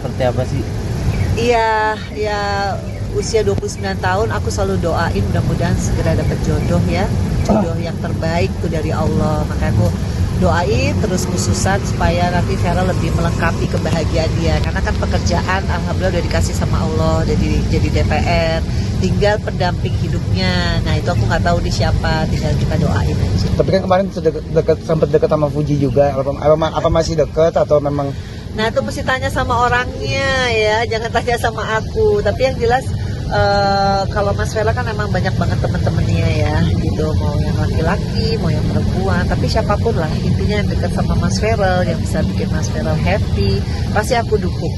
seperti apa sih? Iya, ya usia 29 tahun aku selalu doain mudah-mudahan segera dapat jodoh ya. Jodoh yang terbaik tuh dari Allah. Makanya aku doain terus khususan supaya nanti Vera lebih melengkapi kebahagiaan dia. Karena kan pekerjaan alhamdulillah udah dikasih sama Allah, jadi DPR. Tinggal pendamping hidupnya. Nah itu aku nggak tahu di siapa, tinggal kita doain aja. Tapi kan kemarin sempat dekat sama Fuji juga. Apa masih dekat atau memang? Nah itu mesti tanya sama orangnya ya, jangan tanya sama aku. Tapi yang jelas kalau Mas Vera kan memang banyak banget temen-temennya ya, gitu. Mau yang laki-laki, mau yang perempuan. Tapi siapapun lah, intinya yang dekat sama Mas Vera, yang bisa bikin Mas Vera happy, pasti aku dukung.